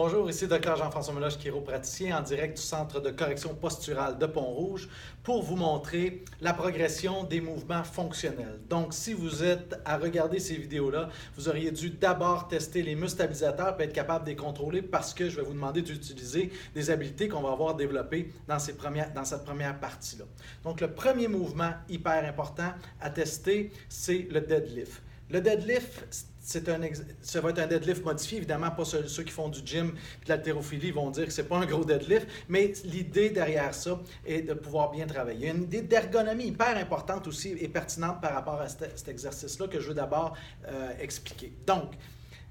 Bonjour, ici Dr Jean-François Meloche, chiropraticien en direct du Centre de correction posturale de Pont-Rouge pour vous montrer la progression des mouvements fonctionnels. Donc, si vous êtes à regarder ces vidéos-là, vous auriez dû d'abord tester les muscles stabilisateurs pour être capable de les contrôler parce que je vais vous demander d'utiliser des habiletés qu'on va avoir développées dans cette première partie-là. Donc, le premier mouvement hyper important à tester, c'est le deadlift. Le deadlift, ça va être un deadlift modifié. Évidemment, pas ceux qui font du gym et de l'haltérophilie vont dire que ce n'est pas un gros deadlift, mais l'idée derrière ça est de pouvoir bien travailler. Il y a une idée d'ergonomie hyper importante aussi et pertinente par rapport à cet exercice-là que je veux d'abord expliquer. Donc,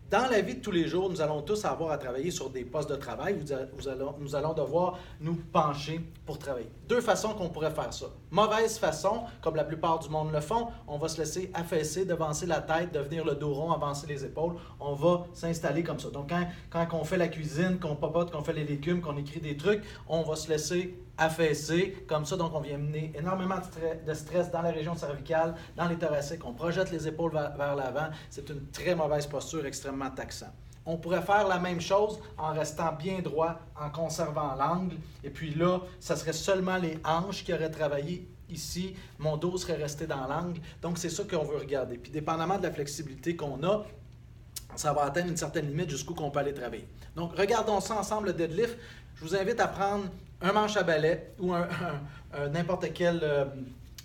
dans la vie de tous les jours, nous allons tous avoir à travailler sur des postes de travail où nous allons devoir nous pencher pour travailler. Deux façons qu'on pourrait faire ça. Mauvaise façon, comme la plupart du monde le font, on va se laisser affaisser, devancer la tête, devenir le dos rond, avancer les épaules. On va s'installer comme ça. Donc, quand on fait la cuisine, qu'on papote, qu'on fait les légumes, qu'on écrit des trucs, on va se laisser affaissé, comme ça, donc on vient mener énormément de stress dans la région cervicale, dans les thoraciques, on projette les épaules vers l'avant, c'est une très mauvaise posture, extrêmement taxant. On pourrait faire la même chose en restant bien droit, en conservant l'angle, et puis là, ça serait seulement les hanches qui auraient travaillé ici, mon dos serait resté dans l'angle, donc c'est ça qu'on veut regarder. Puis dépendamment de la flexibilité qu'on a, ça va atteindre une certaine limite jusqu'où qu'on peut aller travailler. Donc, regardons ça ensemble, le deadlift. Je vous invite à prendre un manche à balai ou n'importe quel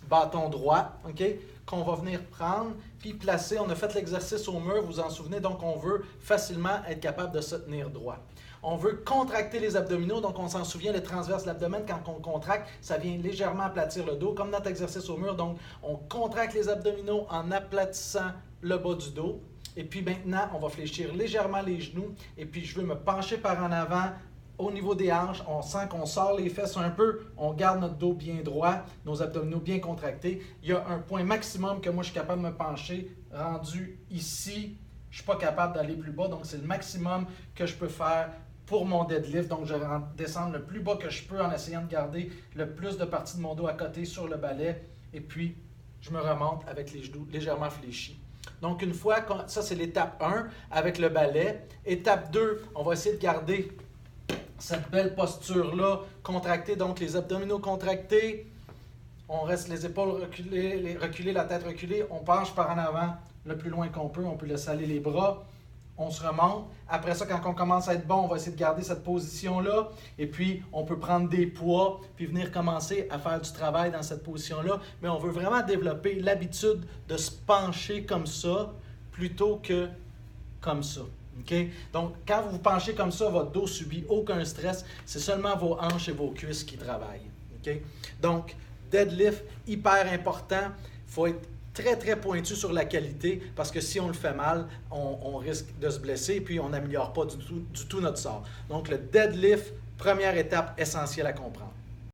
bâton droit, OK, qu'on va venir prendre, puis placer. On a fait l'exercice au mur, vous vous en souvenez, donc on veut facilement être capable de se tenir droit. On veut contracter les abdominaux, donc on s'en souvient, le transverse de l'abdomen, quand on contracte, ça vient légèrement aplatir le dos, comme notre exercice au mur. Donc, on contracte les abdominaux en aplatissant le bas du dos. Et puis maintenant, on va fléchir légèrement les genoux, et puis je veux me pencher par en avant. Au niveau des hanches, on sent qu'on sort les fesses un peu, on garde notre dos bien droit, nos abdominaux bien contractés. Il y a un point maximum que moi je suis capable de me pencher, rendu ici, je ne suis pas capable d'aller plus bas, donc c'est le maximum que je peux faire pour mon deadlift. Donc je vais descendre le plus bas que je peux en essayant de garder le plus de partie de mon dos à côté sur le balai, et puis je me remonte avec les genoux légèrement fléchis. Donc une fois, ça c'est l'étape 1 avec le balai. Étape 2, on va essayer de garder cette belle posture-là, contractée, donc les abdominaux contractés, on reste les épaules reculées, la tête reculée, on penche par en avant le plus loin qu'on peut, on peut laisser aller les bras, on se remonte. Après ça, quand on commence à être bon, on va essayer de garder cette position-là, et puis on peut prendre des poids, puis venir commencer à faire du travail dans cette position-là, mais on veut vraiment développer l'habitude de se pencher comme ça, plutôt que comme ça. Okay? Donc, quand vous vous penchez comme ça, votre dos subit aucun stress. C'est seulement vos hanches et vos cuisses qui travaillent. Okay? Donc, deadlift, hyper important. Il faut être très, très pointu sur la qualité parce que si on le fait mal, on risque de se blesser et puis on n'améliore pas du tout notre sort. Donc, le deadlift, première étape essentielle à comprendre.